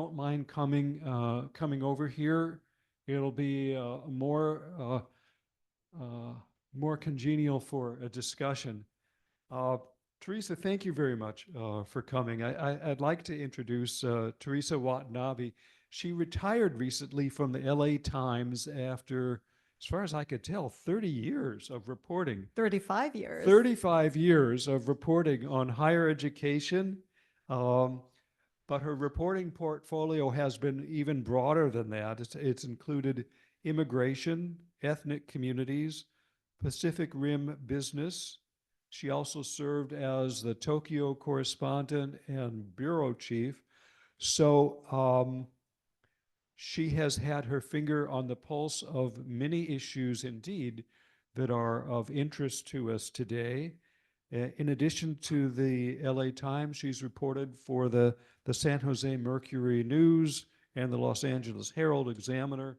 don't mind coming over here, it'll be uh, more congenial for a discussion. Uh, Teresa, thank you very much for coming. I'd like to introduce Teresa Watanabe. She retired recently from the LA Times after, as far as I could tell, 30 years of reporting. 35 years. 35 years of reporting on higher education. Um, but her reporting portfolio has been even broader than that. It's included immigration, ethnic communities, Pacific Rim business. She also served as the Tokyo correspondent and bureau chief. So she has had her finger on the pulse of many issues indeed that are of interest to us today. In addition to the LA Times, she's reported for the San Jose Mercury News and the Los Angeles Herald Examiner.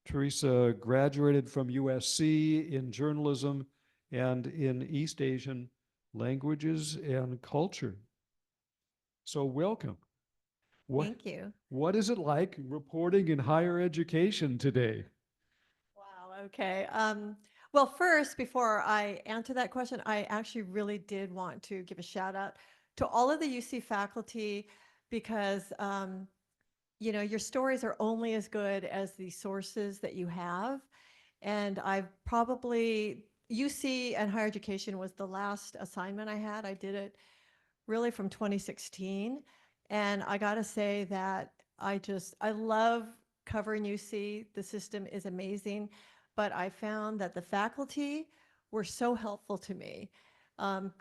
Teresa graduated from USC in journalism and in East Asian languages and culture. So welcome. What, Thank you. what is it like reporting in higher education today? Wow. Okay. Well, first, before I answer that question, I actually really did want to give a shout out to all of the UC faculty because, your stories are only as good as the sources that you have. And I've probably, UC and higher education was the last assignment I had. I did it really from 2016. And I got to say that I love covering UC. The system is amazing. But I found that the faculty were so helpful to me.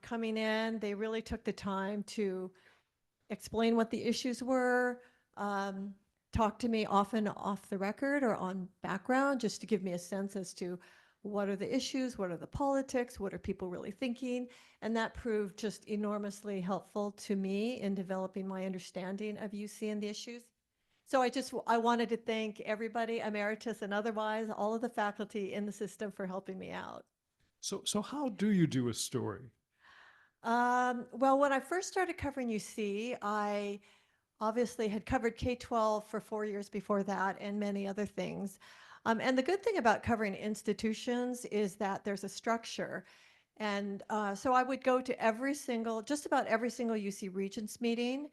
Coming in, they really took the time to explain what the issues were, um, talk to me often off the record or on background, just to give me a sense as to what are the issues, what are the politics, what are people really thinking. And that proved just enormously helpful to me in developing my understanding of UC and the issues. So I wanted to thank everybody, emeritus and otherwise, all of the faculty in the system for helping me out. So how do you do a story? Well, when I first started covering UC, I obviously had covered K-12 for 4 years before that and many other things. And the good thing about covering institutions is that there's a structure. And so I would go to just about every single UC Regents meeting,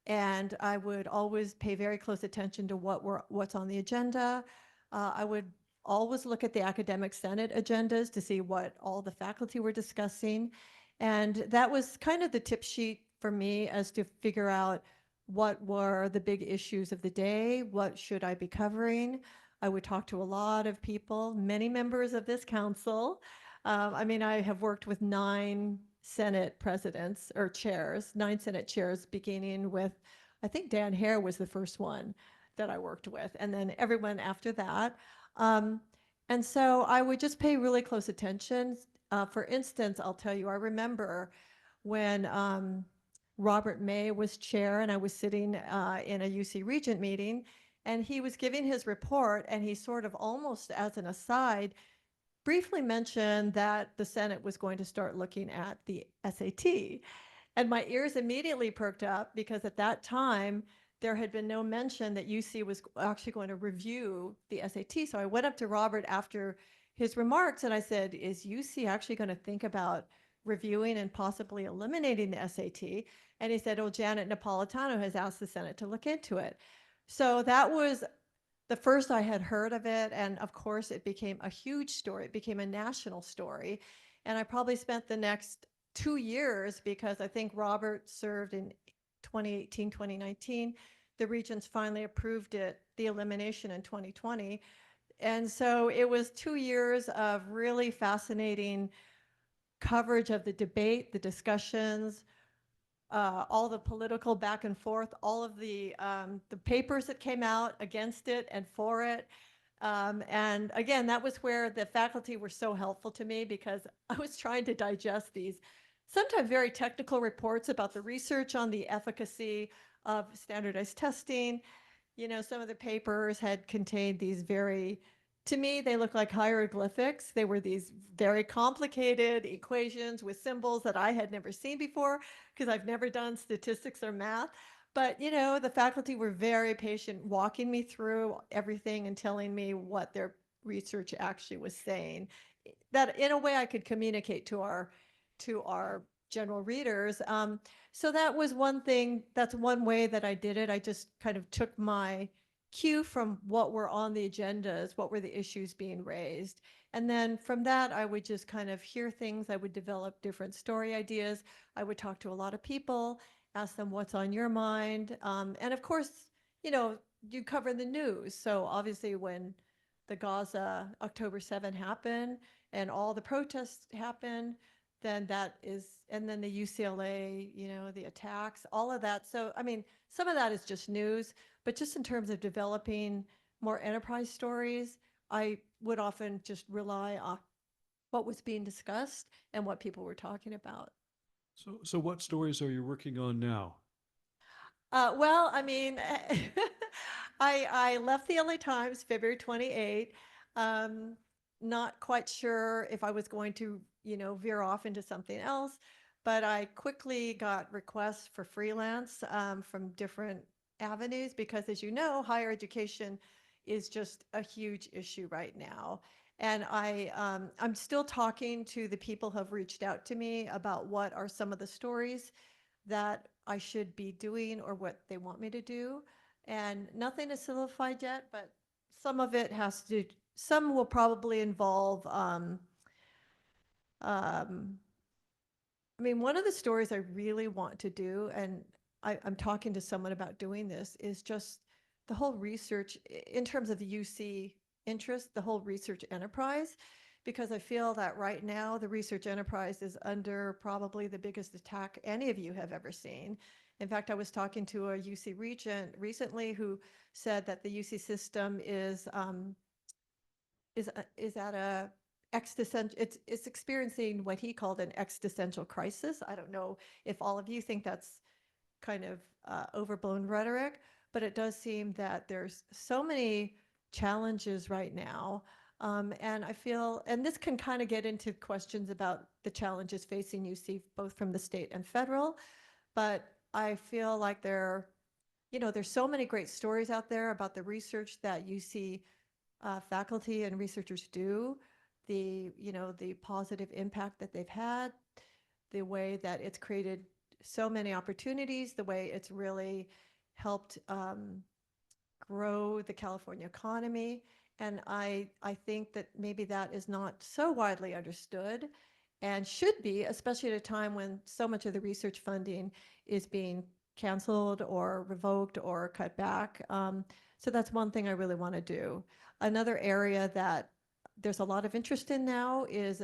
and I would always pay very close attention to what's on the agenda. I would always look at the academic senate agendas to see what all the faculty were discussing. And that was kind of the tip sheet for me as to figure out what were the big issues of the day, what should I be covering. I would talk to a lot of people, many members of this council. I mean, I have worked with 9 Senate presidents or chairs, 9 Senate chairs, beginning with, I think Dan Hare was the first one that I worked with, and then everyone after that. Um, and so I would just pay really close attention. For instance, I'll tell you, I remember when Robert May was chair and I was sitting in a UC Regent meeting, and he was giving his report, and he sort of almost as an aside briefly mentioned that the Senate was going to start looking at the SAT. And my ears immediately perked up because at that time, there had been no mention that UC was actually going to review the SAT. So I went up to Robert after his remarks and I said, is UC actually going to think about reviewing and possibly eliminating the SAT? And he said, oh, Janet Napolitano has asked the Senate to look into it. So that was the first I had heard of it, and of course it became a huge story. It became a national story. And I probably spent the next 2 years, because I think Robert served in 2018, 2019. The regents finally approved it, the elimination in 2020. And so it was 2 years of really fascinating coverage of the debate, the discussions, all the political back and forth, all of the papers that came out against it and for it. And again, that was where the faculty were so helpful to me, because I was trying to digest these sometimes very technical reports about the research on the efficacy of standardized testing. Some of the papers had contained these to me, they look like hieroglyphics. They were these very complicated equations with symbols that I had never seen before because I've never done statistics or math. But, you know, the faculty were very patient, walking me through everything and telling me what their research actually was saying. That in a way I could communicate to our general readers. So that was one thing. That's one way that I did it. I just kind of took my cue from what were on the agendas, what were the issues being raised. And then from that, I would just kind of hear things. I would develop different story ideas. I would talk to a lot of people, ask them what's on your mind. And of course, you know, you cover the news. So obviously, when the Gaza October 7 happened and all the protests happened, then that is, and then the UCLA, you know, the attacks, all of that. So, I mean, some of that is just news, but just in terms of developing more enterprise stories, I would often just rely on what was being discussed and what people were talking about. So what stories are you working on now? Well, I mean, I left the LA Times February 28. Um, Not quite sure if I was going to, you know, veer off into something else, but I quickly got requests for freelance from different avenues because, as you know, higher education is just a huge issue right now. And I'm still talking to the people who have reached out to me about what are some of the stories that I should be doing or what they want me to do. And nothing is solidified yet, but some of it has to, some will probably involve, um, I mean, one of the stories I really want to do, and I'm talking to someone about doing this, is just the whole research in terms of the UC interest, the whole research enterprise, because I feel that right now the research enterprise is under probably the biggest attack any of you have ever seen. In fact, I was talking to a UC regent recently who said that the UC system is at a existential, it's experiencing what he called an existential crisis. I don't know if all of you think that's kind of overblown rhetoric, but it does seem that there's so many challenges right now. And I feel, and this can kind of get into questions about the challenges facing UC, both from the state and federal, but I feel like you know, there's so many great stories out there about the research that UC faculty and researchers do, you know, the positive impact that they've had, the way that it's created so many opportunities, the way it's really helped grow the California economy. And I think that maybe that is not so widely understood and should be, especially at a time when so much of the research funding is being canceled or revoked or cut back. So that's one thing I really want to do. Another area that there's a lot of interest in now is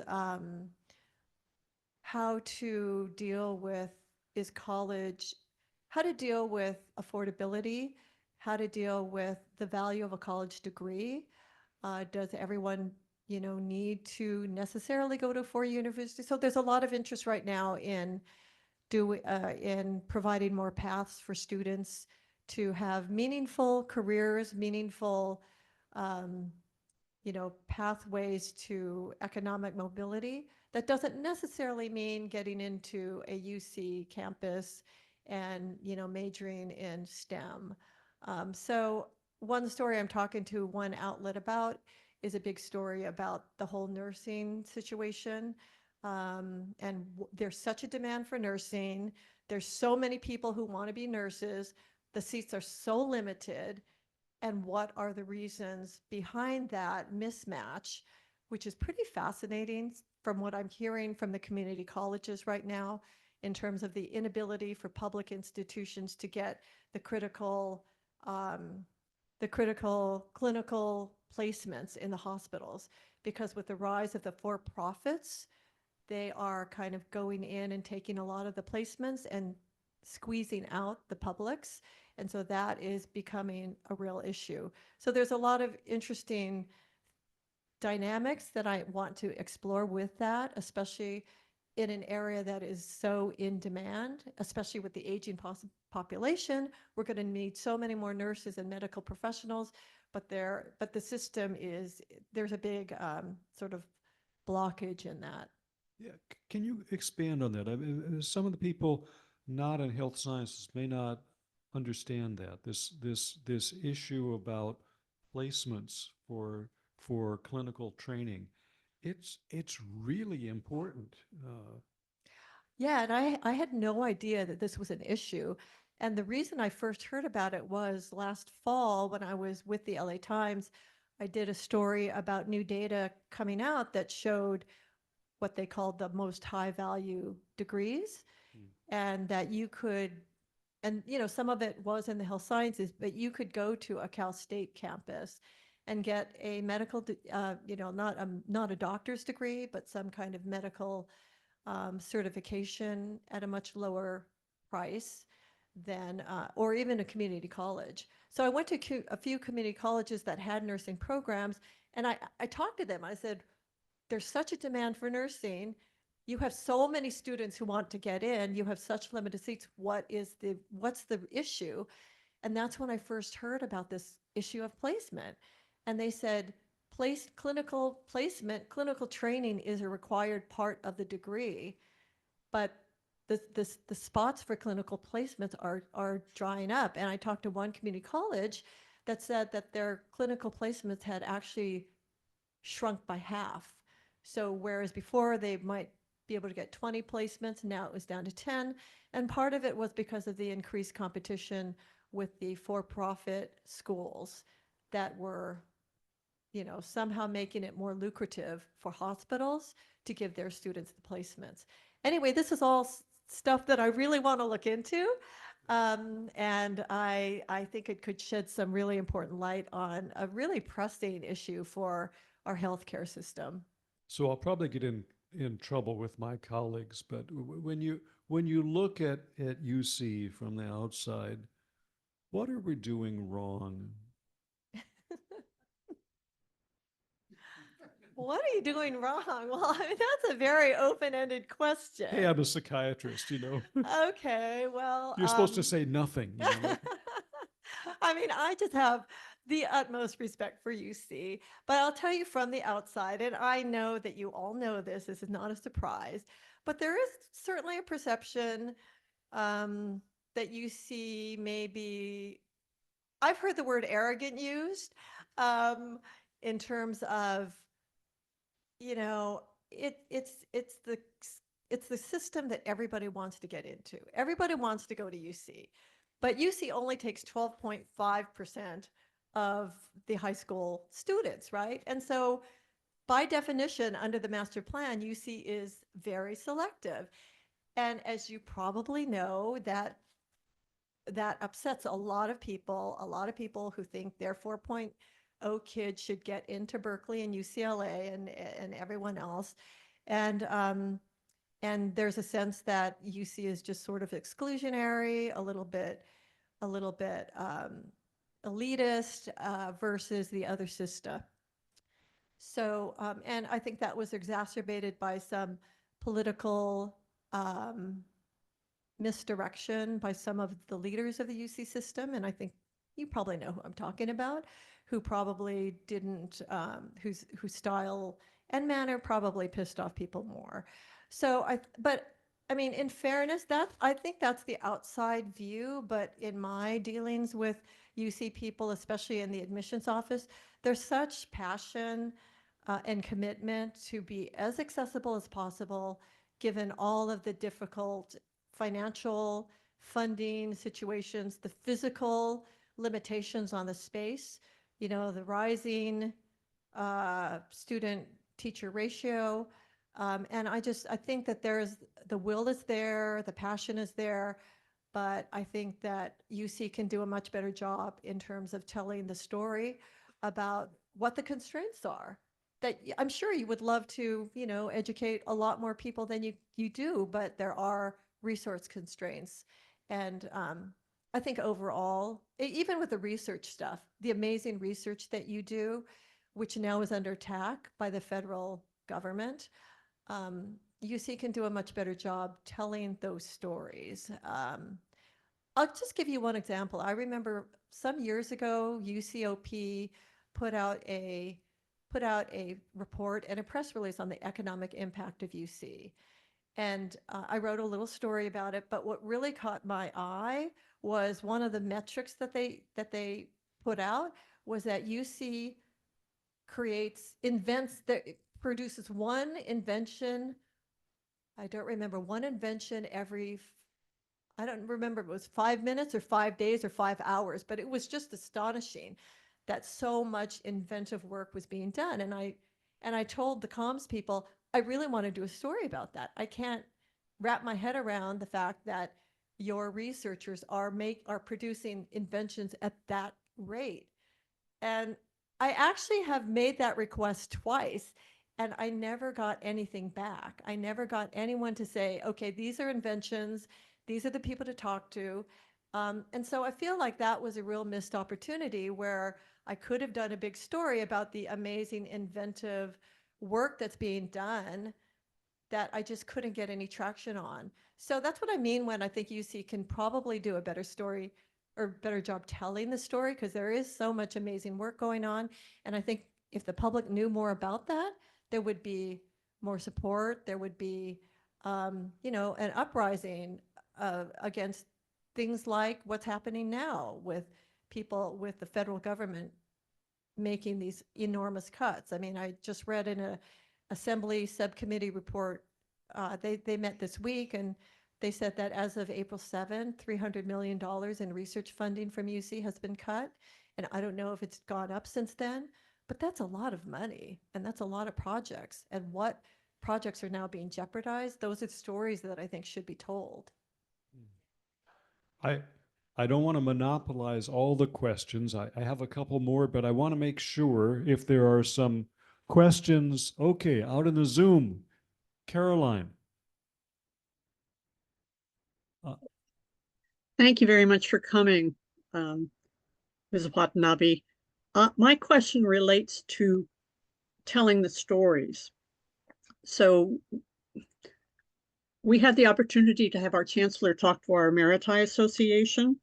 how to deal with is college, how to deal with affordability, how to deal with the value of a college degree. Does everyone, you know, need to necessarily go to a four-year university? So there's a lot of interest right now in providing more paths for students to have meaningful careers, meaningful um, you know, pathways to economic mobility. That doesn't necessarily mean getting into a UC campus and, you know, majoring in STEM. So one story I'm talking to one outlet about is a big story about the whole nursing situation. And there's such a demand for nursing. There's so many people who want to be nurses. The seats are so limited, and what are the reasons behind that mismatch, which is pretty fascinating from what I'm hearing from the community colleges right now in terms of the inability for public institutions to get the critical um, clinical placements in the hospitals, because with the rise of the for-profits, they are kind of going in and taking a lot of the placements and squeezing out the publics. And so that is becoming a real issue. So there's a lot of interesting dynamics that I want to explore with that, especially in an area that is so in demand, especially with the aging population. We're going to need so many more nurses and medical professionals, but the system is, there's a big sort of blockage in that. Yeah, can you expand on that? I mean, some of the people not in health sciences may not understand that this issue about placements for clinical training. It's really important. Yeah, and I had no idea that this was an issue. And the reason I first heard about it was last fall when I was with the LA Times. I did a story about new data coming out that showed what they called the most high value degrees, Mm. and that you could, and some of it was in the health sciences, but you could go to a Cal State campus and get a medical, not a doctor's degree, but some kind of medical certification at a much lower price than, or even a community college. So I went to a few community colleges that had nursing programs, and I talked to them. I said, there's such a demand for nursing. You have so many students who want to get in. You have such limited seats. What's the issue? And that's when I first heard about this issue of placement. And they said, clinical placement, clinical training is a required part of the degree, but the spots for clinical placements are drying up. And I talked to one community college that said that their clinical placements had actually shrunk by half. So whereas before they might be able to get 20 placements, now it was down to 10. And part of it was because of the increased competition with the for-profit schools that were, somehow making it more lucrative for hospitals to give their students the placements. Anyway, this is all stuff that I really want to look into. And I think it could shed some really important light on a really pressing issue for our healthcare system. So I'll probably get in trouble with my colleagues, but when you look at UC from the outside, what are we doing wrong? What are you doing wrong? Well, I mean, that's a very open-ended Hey, question. I'm a psychiatrist. Okay, well, You're supposed to say nothing. I mean, I just have the utmost respect for UC, but I'll tell you from the outside, and I know that you all know this is not a surprise, but there is certainly a perception um, that UC maybe, I've heard the word arrogant used um, in terms of, you know, it's the system that everybody wants to get into. Everybody wants to go to UC, but UC only takes 12.5% of the high school students, right? And so by definition, under the master plan, UC is very selective. And as you probably know, that upsets a lot of people who think their 4.0 kids should get into Berkeley and UCLA and everyone else. And and there's a sense that UC is just sort of exclusionary, a little bit elitist versus the other system. So, and I think that was exacerbated by some political misdirection by some of the leaders of the UC system, and I think you probably know who I'm talking about, who probably didn't, whose style and manner probably pissed off people more. So but I mean, in fairness, I think that's the outside view, but in my dealings with UC people, especially in the admissions office, there's such passion and commitment to be as accessible as possible, given all of the difficult financial funding situations, the physical limitations on the space, the rising student teacher ratio. And I think that the will is there, the passion is there, but I think that UC can do a much better job in terms of telling the story about what the constraints are. That I'm sure you would love to, educate a lot more people than you do, but there are resource constraints. And I think overall, even with the research stuff, the amazing research that you do, which now is under attack by the federal government, UC can do a much better job telling those stories. I'll just give you one example. I remember some years ago, UCOP put out a put out a report and a press release on the economic impact of UC. And I wrote a little story about it, but what really caught my eye was one of the metrics that they put out was that UC invents that produces one invention. I don't remember, one invention every, I don't remember if it was 5 minutes or 5 days or 5 hours, but it was just astonishing that so much inventive work was being done. And I told the comms people, I really want to do a story about that. I can't wrap my head around the fact that your researchers are producing inventions at that rate. And I actually have made that request twice, and I never got anything back. I never got anyone to say, okay, these are inventions, these are the people to talk to. And so I feel like that was a real missed opportunity where I could have done a big story about the amazing inventive work that's being done that I just couldn't get any traction on. So that's what I mean when I think UC can probably do a better story or better job telling the story, because there is so much amazing work going on. And I think if the public knew more about that, there would be more support. There would be, an uprising against things like what's happening now with people, with the federal government making these enormous cuts. I mean, I just read in a Assembly subcommittee report, they met this week, and they said that as of April 7th, $300 million in research funding from UC has been cut. And I don't know if it's gone up since then, but that's a lot of money and that's a lot of projects. And what projects are now being jeopardized? Those are stories that I think should be told. I I don't want to monopolize all the questions. I have a couple more, but I want to make sure if there are some questions. Okay, out in the Zoom, Caroline. Uh, Thank you very much for coming, Ms. Watanabe. My question relates to telling the stories. So we had the opportunity to have our chancellor talk to our Emeriti Association.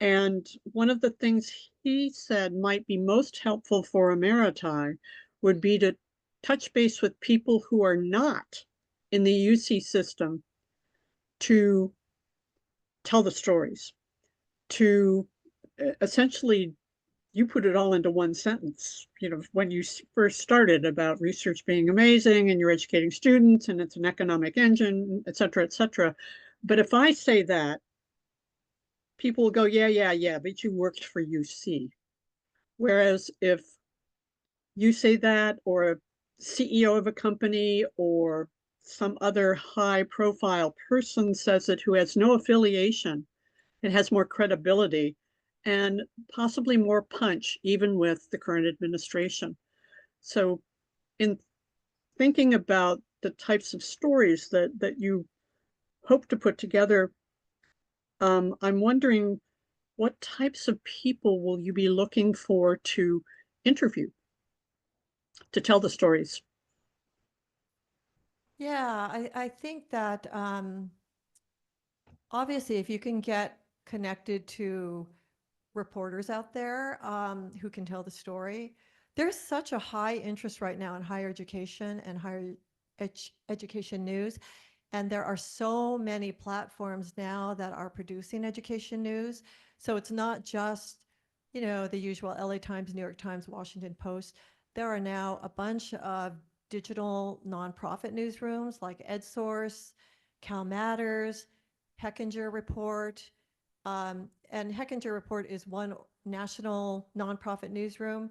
And one of the things he said might be most helpful for Emeriti would be to touch base with people who are not in the UC system to tell the stories, to essentially, you put it all into one sentence, when you first started about research being amazing and you're educating students and it's an economic engine, et cetera, et cetera. But if I say that, people will go, yeah, but you worked for UC. Whereas if you say that, or a CEO of a company or some other high profile person says it who has no affiliation, it has more credibility and possibly more punch, even with the current administration. So in thinking about the types of stories that you hope to put together, I'm wondering what types of people will you be looking for to interview, to tell the stories? Yeah, I think that obviously if you can get connected to reporters out there who can tell the story. There's such a high interest right now in higher education and higher education news. And there are so many platforms now that are producing education news. So it's not just, the usual LA Times, New York Times, Washington Post. There are now a bunch of digital nonprofit newsrooms like EdSource, Cal Matters, Hechinger Report, and Hechinger Report is one national nonprofit newsroom.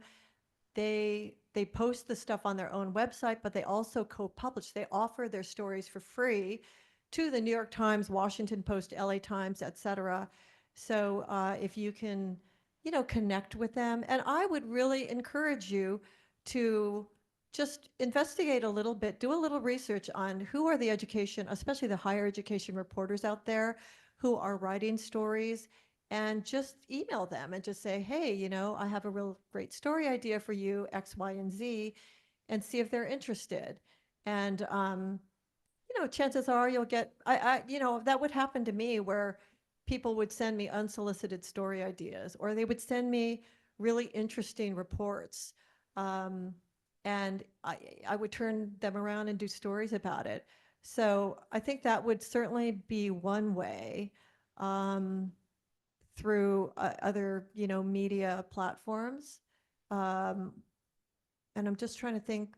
They post the stuff on their own website, but they also co-publish. They offer their stories for free to the New York Times, Washington Post, LA Times, etc. So if you can, connect with them, and I would really encourage you to just investigate a little bit, do a little research on who are the education, especially the higher education reporters out there who are writing stories, and just email them and just say, hey, I have a real great story idea for you, X, Y, and Z, and see if they're interested. And, chances are you'll get, that would happen to me where people would send me unsolicited story ideas, or they would send me really interesting reports. Um, and I would turn them around and do stories about it. So I think that would certainly be one way. Um, through other, media platforms. Um, and I'm just trying to think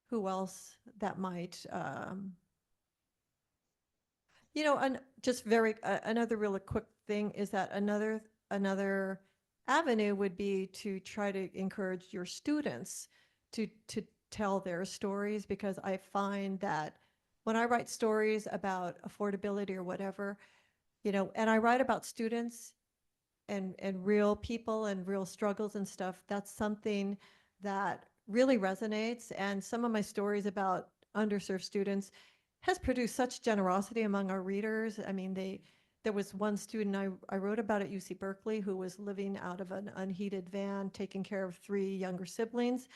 who else that might, and just another really quick thing is that another avenue would be to try to encourage your students to tell their stories, because I find that when I write stories about affordability or whatever, and I write about students and real people and real struggles and stuff, that's something that really resonates. And some of my stories about underserved students has produced such generosity among our readers. I mean, there was one student I wrote about at UC Berkeley who was living out of an unheated van, taking care of 3 younger siblings.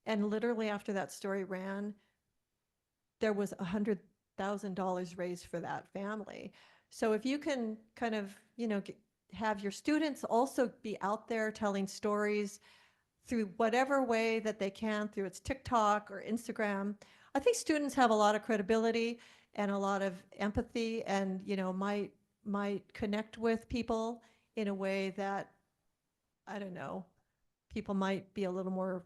And literally after that story ran, there was $100,000 raised for that family. So if you can kind of, have your students also be out there telling stories through whatever way that they can, through its TikTok or Instagram, I think students have a lot of credibility and a lot of empathy, and might connect with people in a way that, I don't know, people might be a little more,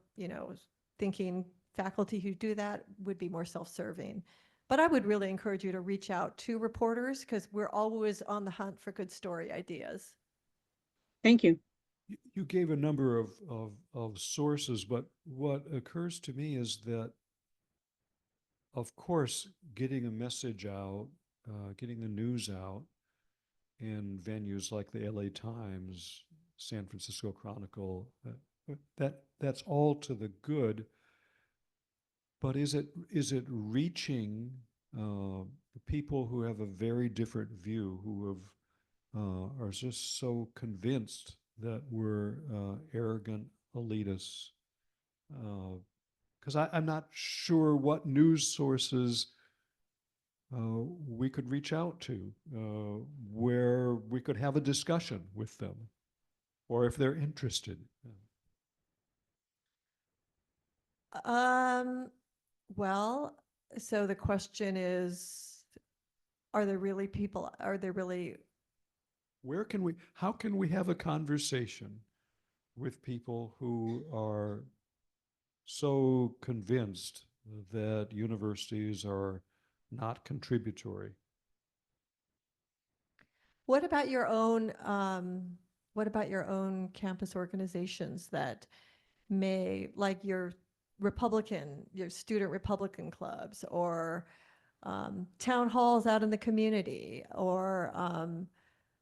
thinking faculty who do that would be more self-serving. But I would really encourage you to reach out to reporters, because we're always on the hunt for good story ideas. Thank you. You gave a number of sources, but what occurs to me is that, of course, getting a message out, getting the news out in venues like the LA Times, San Francisco Chronicle, that's all to the good. But is it reaching people who have a very different view, who are just so convinced that we're arrogant elitists? Because I'm not sure what news sources we could reach out to, where we could have a discussion with them, or if they're interested. Um, well, so the question is, are there really, How can we have a conversation with people who are so convinced that universities are not contributory? what about your own, what about your own campus organizations that may, like your student Republican clubs, or town halls out in the community, or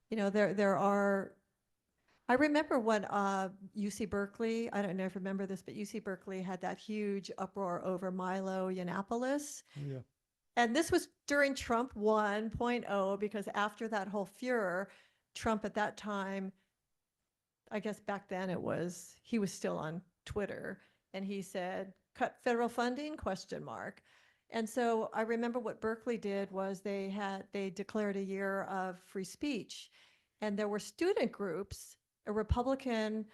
there are. I remember when UC Berkeley, I don't know if you remember this, but UC Berkeley had that huge uproar over Milo Yiannopoulos. Oh, yeah. And this was during Trump 1.0, because after that whole furor, Trump at that time, I guess back then he was still on Twitter, and he said, cut federal funding, question mark. And so I remember what Berkeley did was they declared a year of free speech, and there were student groups, a Republican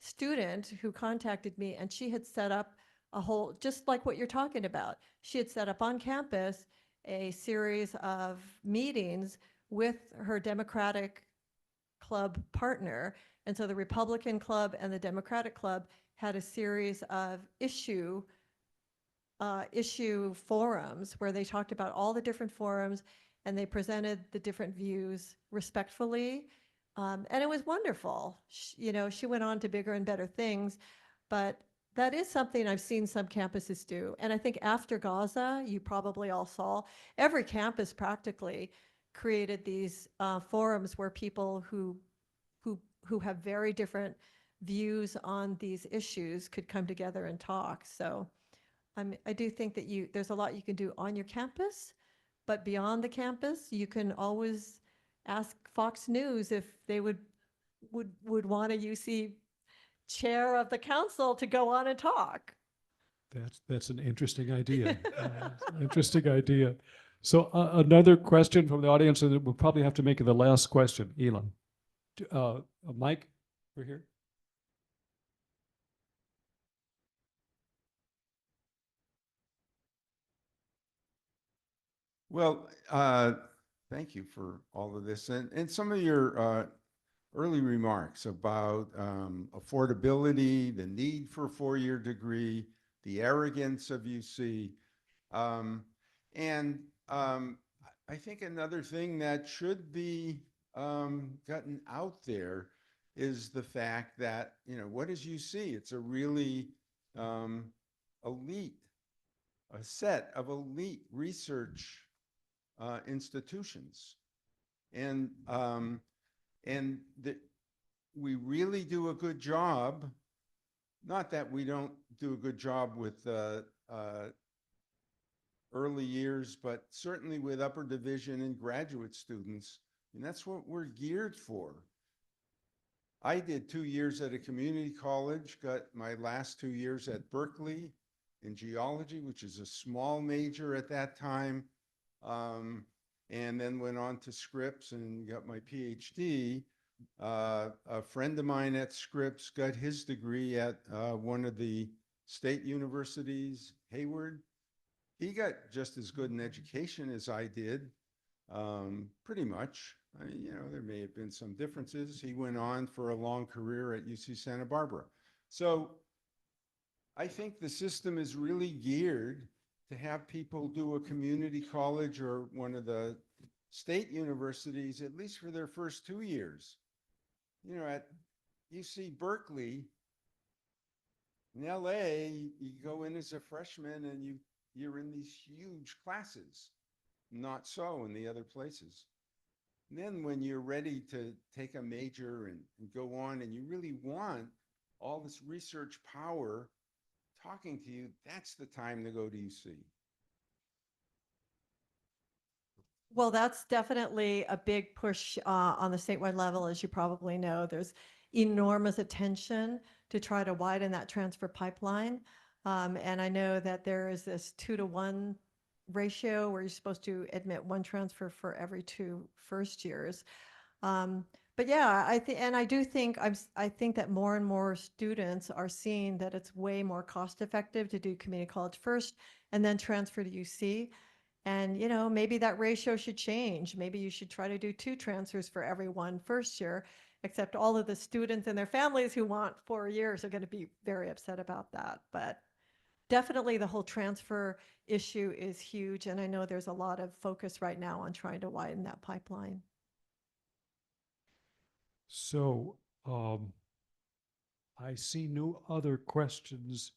student who contacted me, and she had set up a whole, just like what you're talking about. She had set up on campus a series of meetings with her Democratic club partner. And so the Republican club and the Democratic club had a series of issue forums where they talked about all the different forums, and they presented the different views respectfully. And it was wonderful. She went on to bigger and better things, but that is something I've seen some campuses do. And I think after Gaza, you probably all saw, every campus practically created these forums where people who have very different views on these issues could come together and talk. So I do think that there's a lot you can do on your campus, but beyond the campus, you can always ask Fox News if they would want a UC chair of the council to go on and talk. That's an interesting idea. Interesting idea. So another question from the audience, and we'll probably have to make it the last question. Elon, Mike, we're here. Well, thank you for all of this. And some of your early remarks about affordability, the need for a four-year degree, the arrogance of UC. Um, and I think another thing that should be gotten out there is the fact that, you know, what is UC? It's a really um, elite, a set of elite research institutions. And, um, and we really do a good job, not that we don't do a good job with early years, but certainly with upper division and graduate students. And that's what we're geared for. I did 2 years at a community college, got my last 2 years at Berkeley in geology, which is a small major at that time, and then went on to Scripps and got my PhD. A friend of mine at Scripps got his degree at one of the state universities, Hayward. He got just as good an education as I did, pretty much. I mean, you know, there may have been some differences. He went on for a long career at UC Santa Barbara. So I think the system is really geared to have people do a community college or one of the state universities, at least for their first 2 years. You know, at UC Berkeley, in LA, you go in as a freshman and you're in these huge classes. Not so in the other places. And then when you're ready to take a major and go on and you really want all this research power talking to you, that's the time to go to UC. Well, that's definitely a big push on the statewide level, as you probably know. There's enormous attention to try to widen that transfer pipeline. And I know that there is this 2-to-1 ratio where you're supposed to admit one transfer for every 2 first years. But yeah, I do think I think that more and more students are seeing that it's way more cost effective to do community college first and then transfer to UC. And, you know, maybe that ratio should change. Maybe you should try to do 2 transfers for every 1 first year, except all of the students and their families who want 4 years are going to be very upset about that. But definitely the whole transfer issue is huge. And I know there's a lot of focus right now on trying to widen that pipeline. So I see no other questions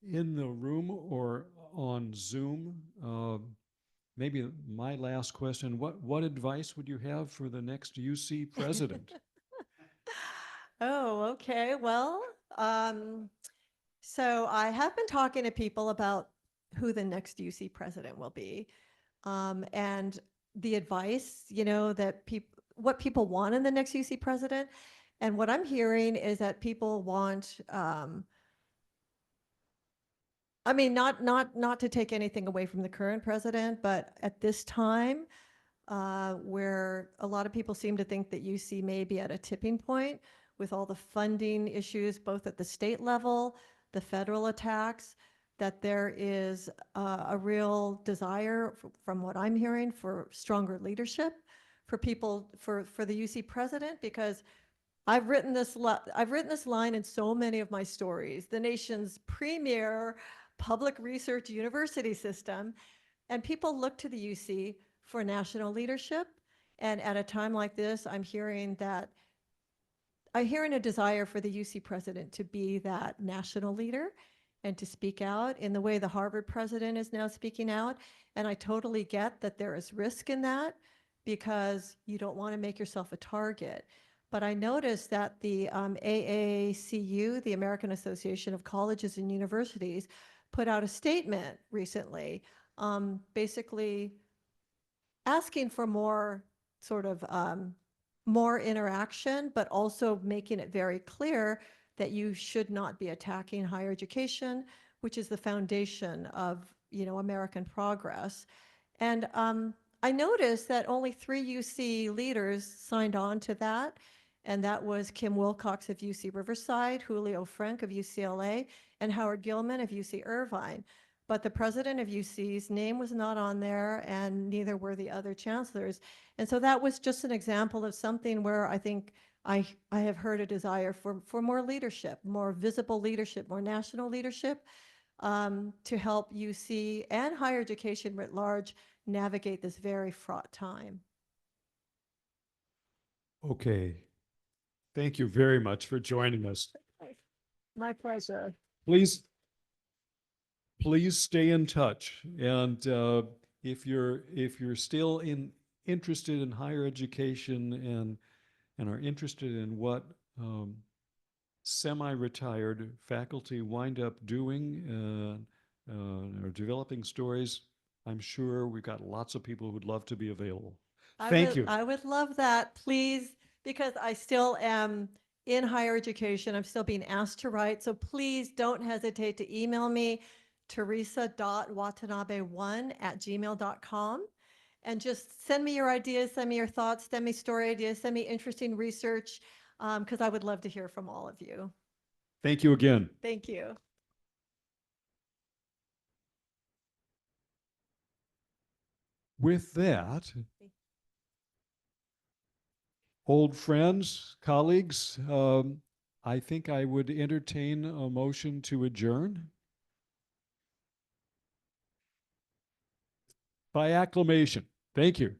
in the room or on Zoom. Maybe my last question, what advice would you have for the next UC president? Oh, okay. Well, so I have been talking to people about who the next UC president will be. And the advice, you know, that what people want in the next UC president. And what I'm hearing is that people want, I mean, not to take anything away from the current president, but at this time, where a lot of people seem to think that UC may be at a tipping point with all the funding issues, both at the state level, the federal attacks, that there is a real desire, from what I'm hearing, for stronger leadership for people, for the UC president, because I've written this line in so many of my stories, the nation's premier public research university system, and people look to the UC for national leadership. And at a time like this, I'm hearing a desire for the UC president to be that national leader and to speak out in the way the Harvard president is now speaking out. And I totally get that there is risk in that because you don't want to make yourself a target. But I noticed that the AACU, the American Association of Colleges and Universities, put out a statement recently, basically asking for more sort of more interaction, but also making it very clear that you should not be attacking higher education, which is the foundation of, you know, American progress. And I noticed that only 3 UC leaders signed on to that, and that was Kim Wilcox of UC Riverside, Julio Frank of UCLA, and Howard Gilman of UC Irvine. But the president of UC's name was not on there, and neither were the other chancellors. And so that was just an example of something where I think I have heard a desire for more leadership, more visible leadership, more national leadership, to help UC and higher education writ large navigate this very fraught time. Okay. Thank you very much for joining us. My pleasure. Please, please stay in touch. And if you're still interested in higher education and are interested in what semi-retired faculty wind up doing or developing stories, I'm sure we've got lots of people who'd love to be available. Thank you. I would love that, please, because I still am in higher education. I'm still being asked to write. So please don't hesitate to email me, teresa.watanabe1@gmail.com. And just send me your ideas, send me your thoughts, send me story ideas, send me interesting research, because I would love to hear from all of you. Thank you again. Thank you. With that, old friends, colleagues, I think I would entertain a motion to adjourn by acclamation. Thank you.